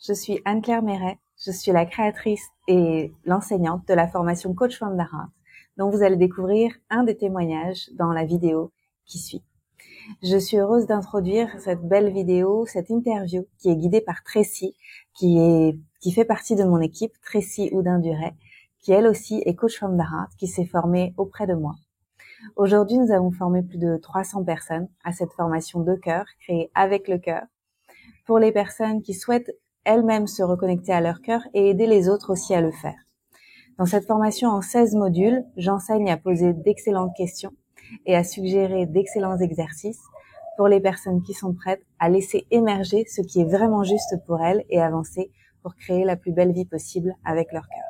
je suis Anne-Claire Méret, je suis la créatrice et l'enseignante de la formation Coach from the Heart, dont vous allez découvrir un des témoignages dans la vidéo qui suit. Je suis heureuse d'introduire cette belle vidéo, cette interview qui est guidée par Tracy, qui fait partie de mon équipe, Tracy Houdin-Duret, qui elle aussi est Coach from the Heart, qui s'est formée auprès de moi. Aujourd'hui, nous avons formé plus de 300 personnes à cette formation de cœur, créée avec le cœur, pour les personnes qui souhaitent elles-mêmes se reconnecter à leur cœur et aider les autres aussi à le faire. Dans cette formation en 16 modules, j'enseigne à poser d'excellentes questions et à suggérer d'excellents exercices pour les personnes qui sont prêtes à laisser émerger ce qui est vraiment juste pour elles et avancer pour créer la plus belle vie possible avec leur cœur.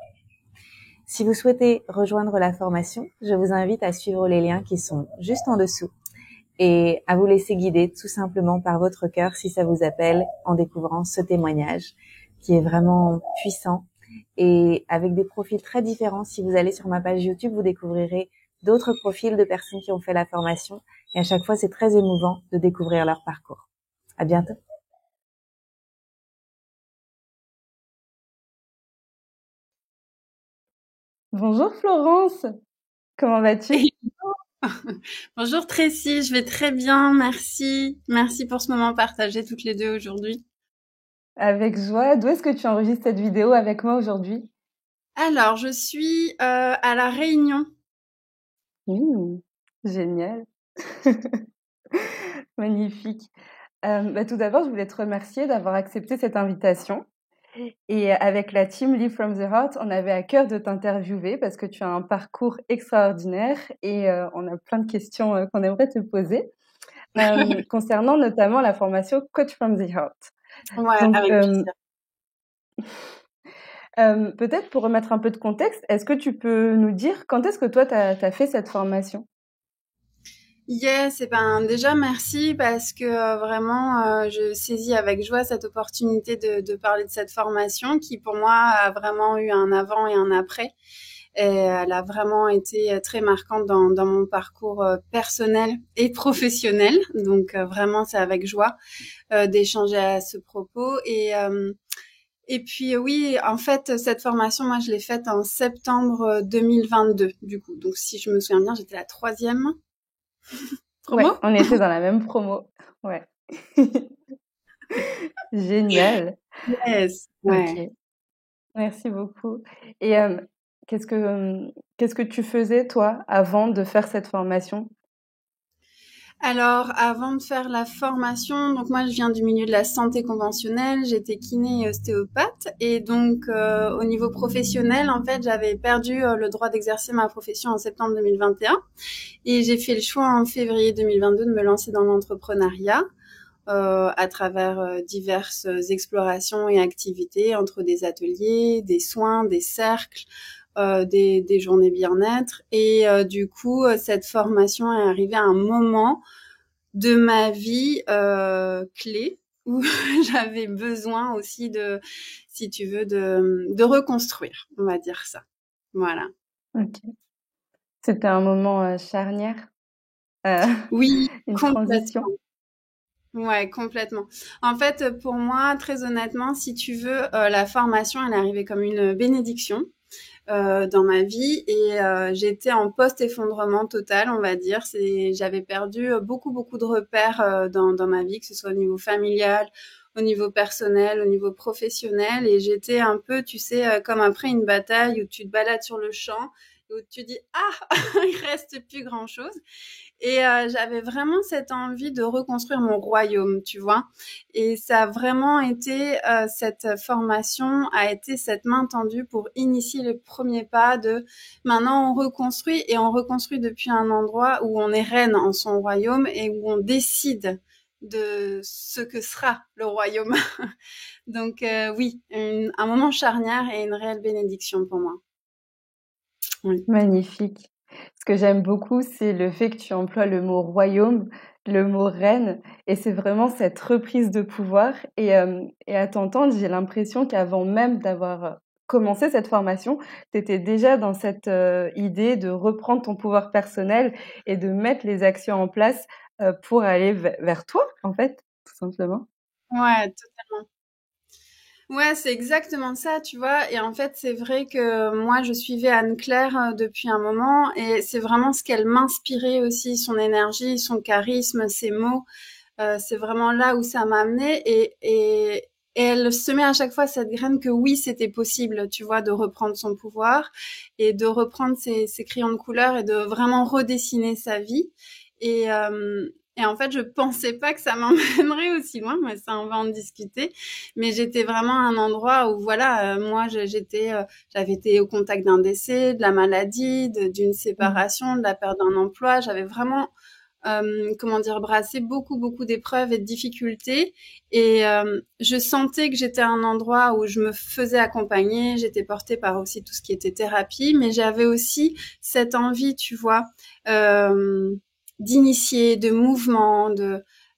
Si vous souhaitez rejoindre la formation, je vous invite à suivre les liens qui sont juste en dessous et à vous laisser guider tout simplement par votre cœur si ça vous appelle en découvrant ce témoignage qui est vraiment puissant et avec des profils très différents. Si vous allez sur ma page YouTube, vous découvrirez d'autres profils de personnes qui ont fait la formation et à chaque fois, c'est très émouvant de découvrir leur parcours. À bientôt. Bonjour Florence, comment vas-tu? Bonjour Tracy, je vais très bien, merci. Merci pour ce moment partagé toutes les deux aujourd'hui. Avec joie. D'où est-ce que tu enregistres cette vidéo avec moi aujourd'hui? Alors, je suis à La Réunion. Génial. Magnifique. Tout d'abord, je voulais te remercier d'avoir accepté cette invitation. Et avec la team Live from the Heart, on avait à cœur de t'interviewer parce que tu as un parcours extraordinaire et on a plein de questions qu'on aimerait te poser concernant notamment la formation Coach from the Heart. Ouais, Donc, avec plaisir. Peut-être pour remettre un peu de contexte, est-ce que tu peux nous dire quand est-ce que toi, tu as fait cette formation? Yes, et ben déjà merci parce que vraiment je saisis avec joie cette opportunité de parler de cette formation qui pour moi a vraiment eu un avant et un après. Et elle a vraiment été très marquante dans mon parcours personnel et professionnel. Donc vraiment c'est avec joie d'échanger à ce propos. Et puis oui, en fait, cette formation, moi, je l'ai faite en septembre 2022, du coup. Donc, si je me souviens bien, j'étais la 3e Ouais, promo. on était dans la même promo. Ouais. Génial. Yes, ouais. Ok, merci beaucoup. Et qu'est-ce que tu faisais, toi, avant de faire cette formation? Alors, avant de faire la formation, donc moi, je viens du milieu de la santé conventionnelle. J'étais kiné et ostéopathe. Et donc, au niveau professionnel, en fait, j'avais perdu le droit d'exercer ma profession en septembre 2021. Et j'ai fait le choix en février 2022 de me lancer dans l'entrepreneuriat. À travers diverses explorations et activités entre des ateliers, des soins, des cercles, des journées bien-être. Et du coup, cette formation est arrivée à un moment de ma vie clé où j'avais besoin aussi de, si tu veux, de reconstruire, on va dire ça. Voilà. Ok. C'était un moment charnière, euh, Oui, une complètement. transition. Ouais, complètement. En fait, pour moi, très honnêtement, si tu veux, la formation, elle est arrivée comme une bénédiction dans ma vie et j'étais en post-effondrement total, on va dire. J'avais perdu beaucoup de repères dans ma vie, que ce soit au niveau familial, au niveau personnel, au niveau professionnel, et j'étais un peu, tu sais, comme après une bataille où tu te balades sur le champ, où tu dis ah, il reste plus grand-chose. Et j'avais vraiment cette envie de reconstruire mon royaume, tu vois. Et ça a vraiment été, cette formation a été cette main tendue pour initier les premiers pas de maintenant on reconstruit depuis un endroit où on est reine en son royaume et où on décide de ce que sera le royaume. Donc oui, un moment charnière et une réelle bénédiction pour moi. Oui. Magnifique. Ce que j'aime beaucoup, c'est le fait que tu emploies le mot royaume, le mot reine, et c'est vraiment cette reprise de pouvoir. Et à t'entendre, j'ai l'impression qu'avant même d'avoir commencé cette formation, tu étais déjà dans cette idée de reprendre ton pouvoir personnel et de mettre les actions en place pour aller vers toi, en fait, tout simplement. Ouais, Ouais, c'est exactement ça, tu vois. Et en fait, c'est vrai que moi, je suivais Anne-Claire depuis un moment et c'est vraiment ce qu'elle m'inspirait aussi, son énergie, son charisme, ses mots. C'est vraiment là où ça m'a amené et elle semait à chaque fois cette graine que oui, c'était possible, tu vois, de reprendre son pouvoir et de reprendre ses crayons de couleur et de vraiment redessiner sa vie. Et, euh, et en fait, je pensais pas que ça m'emmènerait aussi loin, mais ça, on va en discuter. Mais j'étais vraiment à un endroit où, voilà, moi, j'avais été au contact d'un décès, de la maladie, d'une Mmh. séparation, de la perte d'un emploi. J'avais vraiment comment dire, brasser beaucoup d'épreuves et de difficultés. Et je sentais que j'étais à un endroit où je me faisais accompagner. J'étais portée par aussi tout ce qui était thérapie, mais j'avais aussi cette envie, tu vois, euh, d'initier, de mouvement,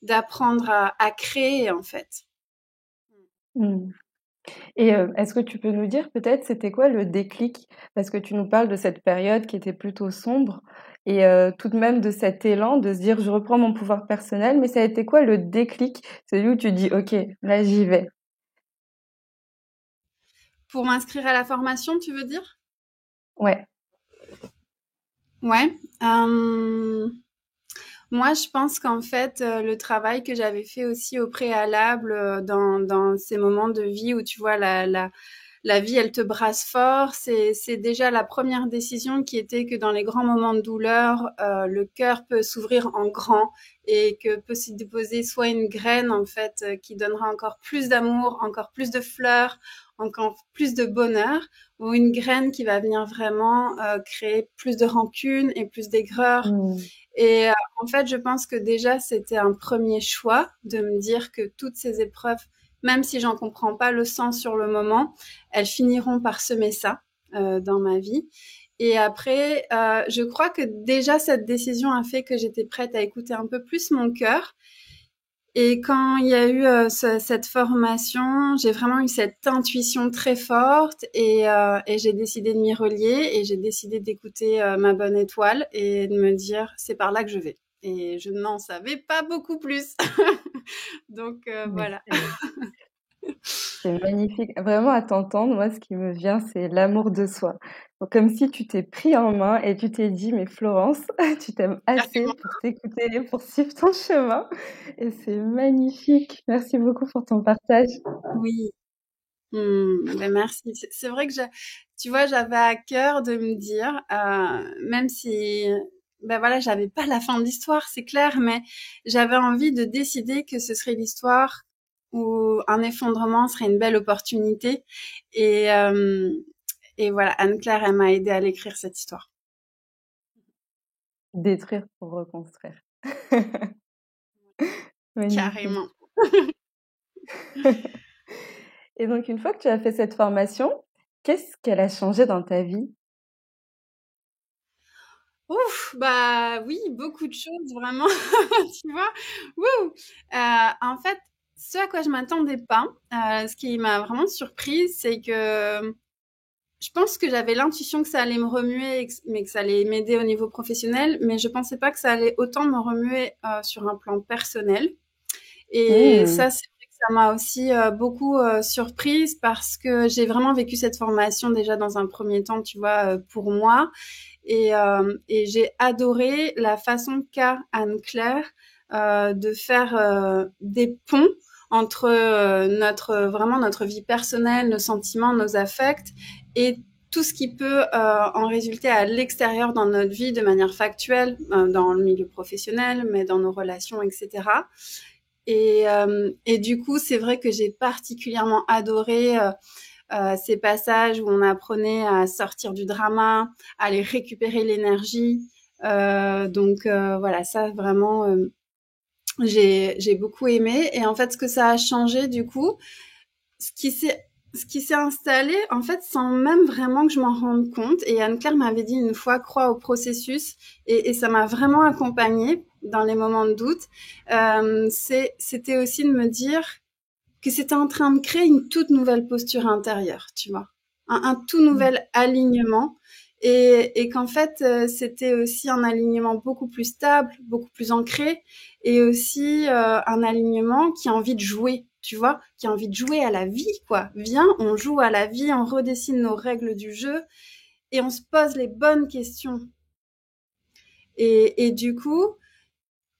d'apprendre à créer en fait. Mmh. Et est-ce que tu peux nous dire peut-être c'était quoi le déclic? Parce que tu nous parles de cette période qui était plutôt sombre et tout de même de cet élan de se dire: «Je reprends mon pouvoir personnel», mais ça a été quoi le déclic? Celui où tu dis: «OK, là j'y vais». Pour m'inscrire à la formation, tu veux dire? Ouais. Ouais. Moi, je pense qu'en fait, le travail que j'avais fait aussi au préalable dans ces moments de vie où tu vois la vie, elle te brasse fort, c'est déjà la première décision qui était que dans les grands moments de douleur, le cœur peut s'ouvrir en grand et que peut s'y déposer soit une graine en fait qui donnera encore plus d'amour, encore plus de fleurs, encore plus de bonheur, ou une graine qui va venir vraiment créer plus de rancune et plus d'aigreur. Mmh. Et en fait, je pense que déjà, c'était un premier choix de me dire que toutes ces épreuves, même si j'en comprends pas le sens sur le moment, elles finiront par semer ça dans ma vie. Et après, je crois que déjà cette décision a fait que j'étais prête à écouter un peu plus mon cœur. Et quand il y a eu cette formation, j'ai vraiment eu cette intuition très forte et j'ai décidé de m'y relier et j'ai décidé d'écouter ma bonne étoile et de me dire c'est par là que je vais. Et je n'en savais pas beaucoup plus. Donc Mais voilà. c'est magnifique. Vraiment, à t'entendre, moi, ce qui me vient, c'est l'amour de soi. Donc, comme si tu t'es pris en main et tu t'es dit, mais Florence, tu t'aimes assez pour t'écouter et pour suivre ton chemin. Et c'est magnifique. Merci beaucoup pour ton partage. Oui. Ben merci. C'est vrai que tu vois, j'avais à cœur de me dire, même si, ben voilà, j'avais pas la fin de l'histoire, c'est clair, mais j'avais envie de décider que ce serait l'histoire où un effondrement serait une belle opportunité. Et, euh, et voilà, Anne-Claire, elle m'a aidé à l'écrire cette histoire. Détruire pour reconstruire. Magnifique. Carrément. Et donc, une fois que tu as fait cette formation, qu'est-ce qu'elle a changé dans ta vie? Ouf, bah oui, beaucoup de choses vraiment, tu vois? Wouh! En fait, ce à quoi je m'attendais pas, ce qui m'a vraiment surprise, c'est que je pense que j'avais l'intuition que ça allait me remuer, mais que ça allait m'aider au niveau professionnel, mais je pensais pas que ça allait autant me remuer sur un plan personnel. Et Mmh. ça, c'est vrai que ça m'a aussi beaucoup surprise parce que j'ai vraiment vécu cette formation déjà dans un premier temps, tu vois, pour moi. Et j'ai adoré la façon qu'a Anne-Claire de faire des ponts entre vraiment notre vie personnelle, nos sentiments, nos affects et tout ce qui peut en résulter à l'extérieur dans notre vie de manière factuelle, dans le milieu professionnel, mais dans nos relations, etc. Et du coup, c'est vrai que j'ai particulièrement adoré ces passages où on apprenait à sortir du drama, à aller récupérer l'énergie. Voilà, ça vraiment, j'ai beaucoup aimé. Et en fait, ce que ça a changé du coup, ce qui s'est ce qui s'est installé, en fait, sans même vraiment que je m'en rende compte. Et Anne-Claire m'avait dit une fois, crois au processus. Et ça m'a vraiment accompagnée dans les moments de doute. C'était aussi de me dire que c'était en train de créer une toute nouvelle posture intérieure, tu vois, un tout Mmh. nouvel alignement et qu'en fait c'était aussi un alignement beaucoup plus stable, beaucoup plus ancré et aussi un alignement qui a envie de jouer. tu vois, qui a envie de jouer à la vie, quoi. Viens, on joue à la vie, on redessine nos règles du jeu et on se pose les bonnes questions. Et du coup,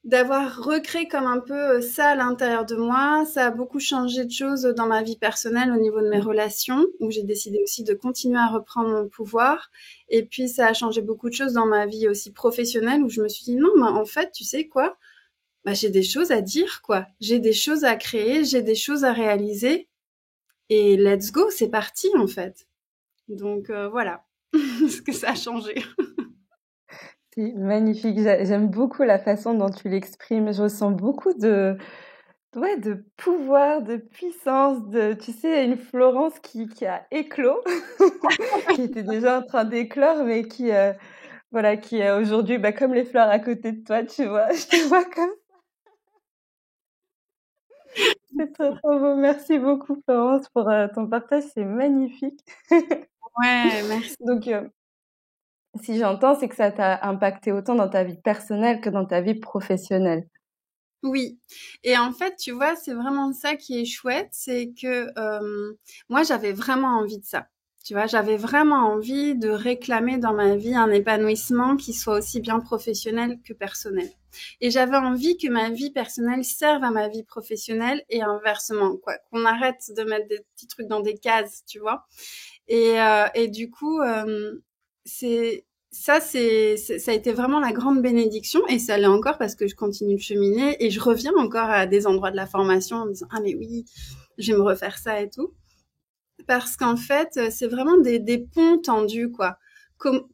d'avoir recréé comme un peu ça à l'intérieur de moi, ça a beaucoup changé de choses dans ma vie personnelle au niveau de mes relations, où j'ai décidé aussi de continuer à reprendre mon pouvoir. Et puis, ça a changé beaucoup de choses dans ma vie aussi professionnelle, où je me suis dit, non, mais en fait, tu sais quoi? Bah, j'ai des choses à dire, quoi. J'ai des choses à créer, j'ai des choses à réaliser. Et let's go, c'est parti, en fait. Donc, voilà ce que ça a changé. C'est magnifique. J'aime beaucoup la façon dont tu l'exprimes. Je ressens beaucoup ouais, de pouvoir, de puissance, tu sais, une Florence qui a éclos, qui était déjà en train d'éclore, mais voilà, qui est aujourd'hui, bah, comme les fleurs à côté de toi, tu vois. Je te vois comme c'est trop, trop beau. Merci beaucoup, Florence, pour ton partage. C'est magnifique. Ouais, merci. Donc, si j'entends, c'est que ça t'a impacté autant dans ta vie personnelle que dans ta vie professionnelle. Oui. Et en fait, tu vois, c'est vraiment ça qui est chouette, c'est que moi, j'avais vraiment envie de ça. Tu vois, j'avais vraiment envie de réclamer dans ma vie un épanouissement qui soit aussi bien professionnel que personnel. Et j'avais envie que ma vie personnelle serve à ma vie professionnelle et inversement, quoi. Qu'on arrête de mettre des petits trucs dans des cases, tu vois. Et du coup, ça a été vraiment la grande bénédiction et ça l'est encore parce que je continue de cheminer et je reviens encore à des endroits de la formation en me disant ah mais oui, je vais me refaire ça et tout parce qu'en fait c'est vraiment des ponts tendus quoi.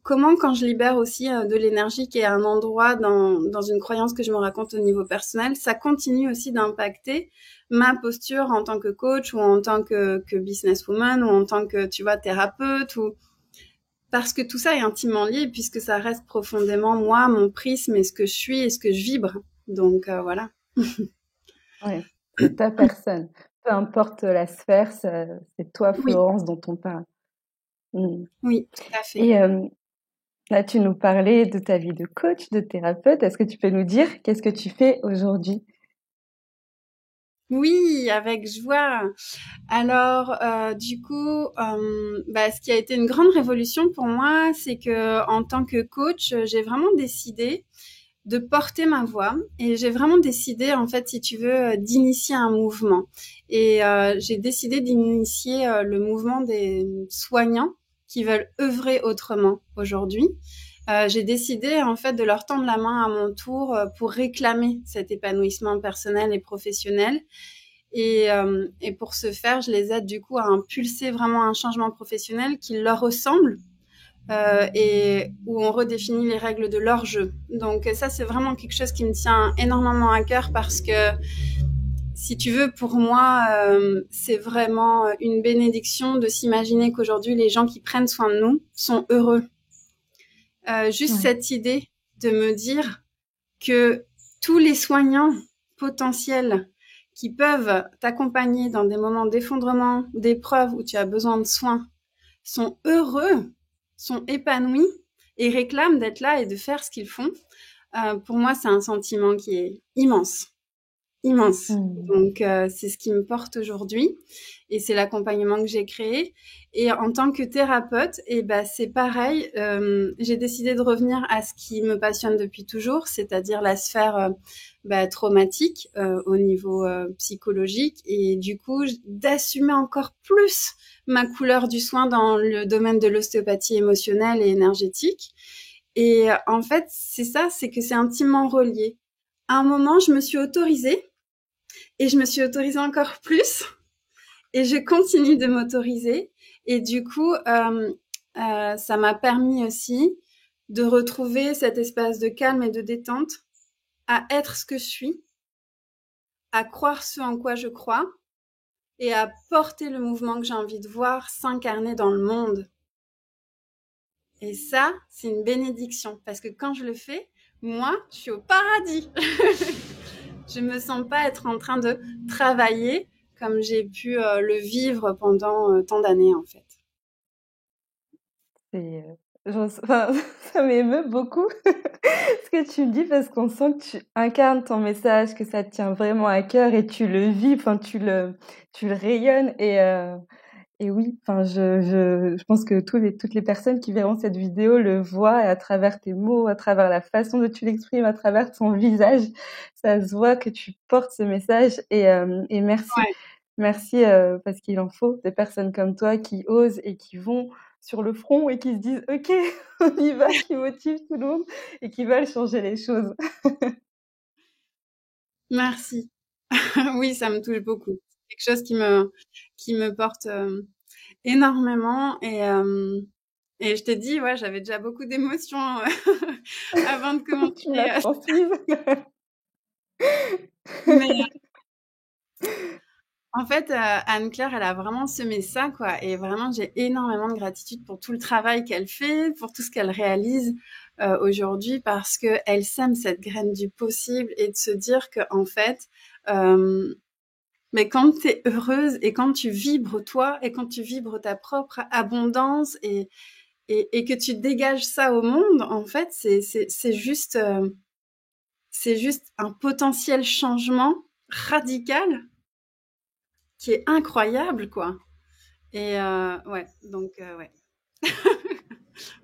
Comment quand je libère aussi de l'énergie qui est un endroit dans une croyance que je me raconte au niveau personnel, ça continue aussi d'impacter ma posture en tant que coach ou en tant que businesswoman ou en tant que tu vois thérapeute ou parce que tout ça est intimement lié puisque ça reste profondément moi, mon prisme et ce que je suis et ce que je vibre. Donc voilà. Ouais, c'est ta personne. Peu importe la sphère, c'est toi, Oui, Florence, dont on parle. Mm. oui, tout à fait. Et là, tu nous parlais de ta vie de coach, de thérapeute. Est-ce que tu peux nous dire qu'est-ce que tu fais aujourd'hui? Oui, avec joie. Alors, du coup, ce qui a été une grande révolution pour moi, c'est que en tant que coach, j'ai vraiment décidé de porter ma voix et j'ai vraiment décidé, en fait, si tu veux, d'initier un mouvement. Et j'ai décidé d'initier le mouvement des soignants qui veulent œuvrer autrement aujourd'hui. J'ai décidé, en fait, de leur tendre la main à mon tour pour réclamer cet épanouissement personnel et professionnel. Et pour ce faire, je les aide du coup à impulser vraiment un changement professionnel qui leur ressemble et où on redéfinit les règles de leur jeu. Donc ça, c'est vraiment quelque chose qui me tient énormément à cœur parce que si tu veux, pour moi, c'est vraiment une bénédiction de s'imaginer qu'aujourd'hui, les gens qui prennent soin de nous sont heureux. Juste Ouais. cette idée de me dire que tous les soignants potentiels qui peuvent t'accompagner dans des moments d'effondrement, d'épreuves où tu as besoin de soins, sont heureux, sont épanouis et réclament d'être là et de faire ce qu'ils font. Pour moi, c'est un sentiment qui est immense, immense. Mm. Donc, c'est ce qui me porte aujourd'hui et c'est l'accompagnement que j'ai créé. Et en tant que thérapeute, c'est pareil. J'ai décidé de revenir à ce qui me passionne depuis toujours, c'est-à-dire la sphère traumatique au niveau psychologique et du coup d'assumer encore plus ma couleur du soin dans le domaine de l'ostéopathie émotionnelle et énergétique. Et en fait, c'est ça, c'est que c'est intimement relié. À un moment, je me suis autorisée et je me suis autorisée encore plus et je continue de m'autoriser. Et du coup, ça m'a permis aussi de retrouver cet espace de calme et de détente, à être ce que je suis, à croire ce en quoi je crois et à porter le mouvement que j'ai envie de voir s'incarner dans le monde. Et ça, c'est une bénédiction parce que quand je le fais, moi, je suis au paradis. Je me sens pas être en train de travailler comme j'ai pu le vivre pendant tant d'années en fait. enfin, ça m'émeut beaucoup ce que tu me dis parce qu'on sent que tu incarnes ton message, que ça te tient vraiment à cœur et tu le vis, enfin tu le rayonnes et oui, enfin je pense que toutes les personnes qui verront cette vidéo le voient et à travers tes mots, à travers la façon dont tu l'exprimes, à travers ton visage, ça se voit que tu portes ce message et merci. Ouais. Merci, parce qu'il en faut des personnes comme toi qui osent et qui vont sur le front et qui se disent: «OK, on y va», qui motivent tout le monde et qui veulent changer les choses. Merci. Oui, ça me touche beaucoup. C'est quelque chose qui me porte énormément et je t'ai dit, ouais, j'avais déjà beaucoup d'émotions avant de Tu me l'as commencer. transmise. Mais en fait, Anne-Claire, elle a vraiment semé ça, quoi. Et vraiment, j'ai énormément de gratitude pour tout le travail qu'elle fait, pour tout ce qu'elle réalise aujourd'hui, parce que elle sème cette graine du possible et de se dire que, en fait, euh, mais quand tu es heureuse et quand tu vibres toi et quand tu vibres ta propre abondance et que tu dégages ça au monde, en fait, c'est juste un potentiel changement radical qui est incroyable, quoi. Et ouais, donc ouais.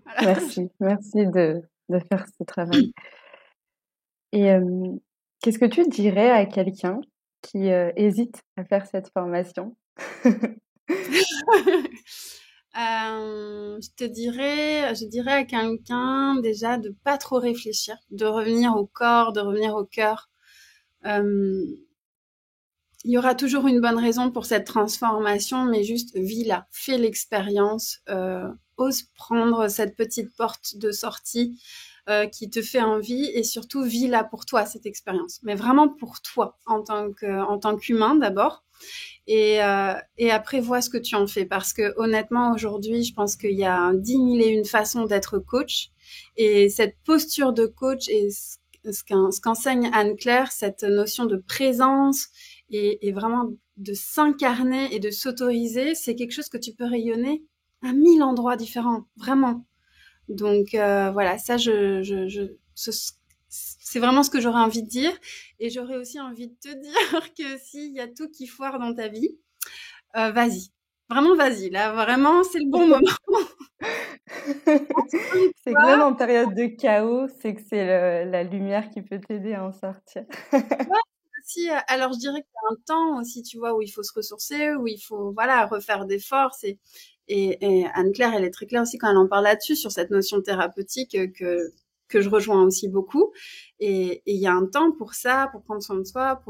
Voilà. Merci de faire ce travail et qu'est-ce que tu dirais à quelqu'un qui, hésite à faire cette formation? Je dirais à quelqu'un déjà de pas trop réfléchir, de revenir au corps, de revenir au cœur. Euh, il y aura toujours une bonne raison pour cette transformation, mais juste vis-la, fais l'expérience, ose prendre cette petite porte de sortie qui te fait envie et surtout vis-la pour toi cette expérience, mais vraiment pour toi en tant qu'humain d'abord et après vois ce que tu en fais parce que honnêtement aujourd'hui je pense qu'il y a 10 000 et une façons d'être coach et cette posture de coach et ce qu'enseigne Anne-Claire, cette notion de présence et vraiment de s'incarner et de s'autoriser, c'est quelque chose que tu peux rayonner à 1000 endroits différents, vraiment. Donc voilà, ça, c'est vraiment ce que j'aurais envie de dire. Et j'aurais aussi envie de te dire que s'il y a tout qui foire dans ta vie, vas-y. Vraiment, vas-y. Là, vraiment, c'est le bon moment. C'est que même en période de chaos, c'est que c'est la lumière qui peut t'aider à en sortir. Ouais, aussi, alors je dirais qu'il y a un temps aussi, tu vois, où il faut se ressourcer, où il faut, voilà, refaire des forces. Et Anne-Claire, elle est très claire aussi quand elle en parle là-dessus, sur cette notion thérapeutique que je rejoins aussi beaucoup. Et il y a un temps pour ça, pour prendre soin de soi,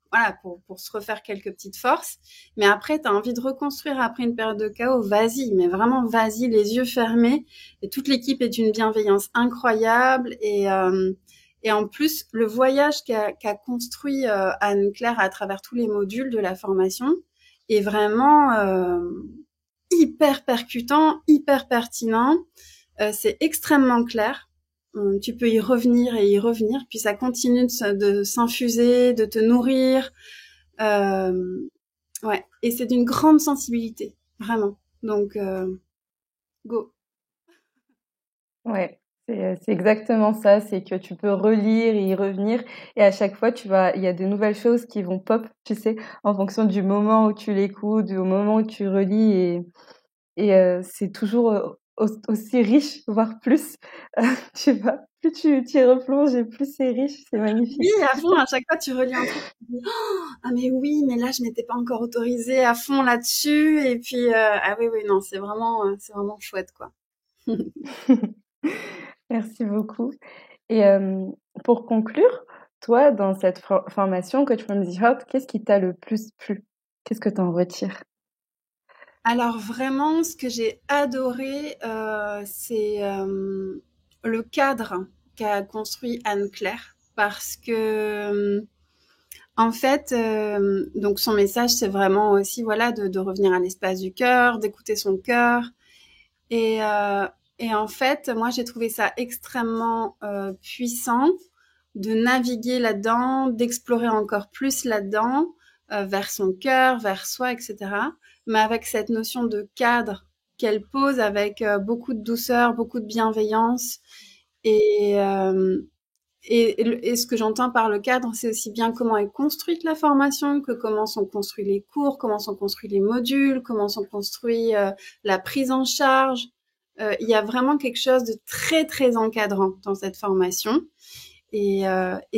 voilà, pour se refaire quelques petites forces. Mais après, tu as envie de reconstruire après une période de chaos, vas-y, mais vraiment vas-y, les yeux fermés. Et toute l'équipe est d'une bienveillance incroyable. Et en plus, le voyage qu'a construit Anne-Claire à travers tous les modules de la formation est vraiment hyper percutant, hyper pertinent. C'est extrêmement clair. Tu peux y revenir et y revenir, puis ça continue de s'infuser, de te nourrir. Euh, ouais, et c'est d'une grande sensibilité, vraiment. Donc, go. Ouais, c'est exactement ça, c'est que tu peux relire et y revenir et à chaque fois il y a de nouvelles choses qui vont pop, tu sais, en fonction du moment où tu l'écoutes, au moment où tu relis et c'est toujours, aussi riche, voire plus, tu vois? Plus tu y replonges et plus c'est riche, c'est Oui, magnifique. à fond, à chaque fois tu relis un truc, tu te dis, oh, ah mais oui, mais là je m'étais pas encore autorisée à fond là-dessus. Et puis, ah oui, oui, non, c'est vraiment chouette, quoi. Merci beaucoup et pour conclure, toi, dans cette formation Coach from the Heart, qu'est-ce qui t'a le plus plu? Qu'est-ce que tu en retires? Alors vraiment, ce que j'ai adoré, c'est le cadre qu'a construit Anne-Claire. Parce que, en fait, donc son message, c'est vraiment aussi, voilà, de revenir à l'espace du cœur, d'écouter son cœur. Et, euh, et en fait, moi, j'ai trouvé ça extrêmement puissant de naviguer là-dedans, d'explorer encore plus là-dedans, vers son cœur, vers soi, etc. Mais avec cette notion de cadre qu'elle pose avec beaucoup de douceur, beaucoup de bienveillance. Et, euh, et ce que j'entends par le cadre, c'est aussi bien comment est construite la formation, que comment sont construits les cours, comment sont construits les modules, comment sont construits la prise en charge. Il y a vraiment quelque chose de très, très encadrant dans cette formation. Et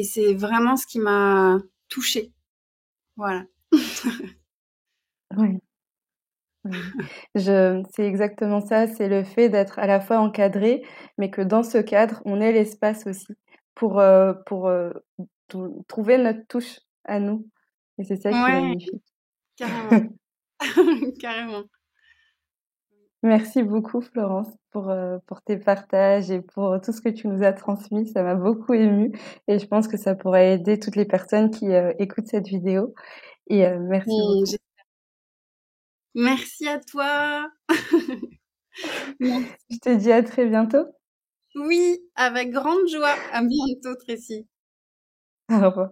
c'est vraiment ce qui m'a touchée. Voilà. Oui, oui. C'est exactement ça, c'est le fait d'être à la fois encadré, mais que dans ce cadre, on ait l'espace aussi pour trouver notre touche à nous. Et c'est ça qui est Ouais, magnifique. carrément. Carrément. Merci beaucoup, Florence, pour tes partages et pour tout ce que tu nous as transmis. Ça m'a beaucoup émue et je pense que ça pourrait aider toutes les personnes qui écoutent cette vidéo. Et merci Mmh, beaucoup. merci à toi. Je te dis à très bientôt. Oui, avec grande joie. À bientôt, Tracy. Au revoir.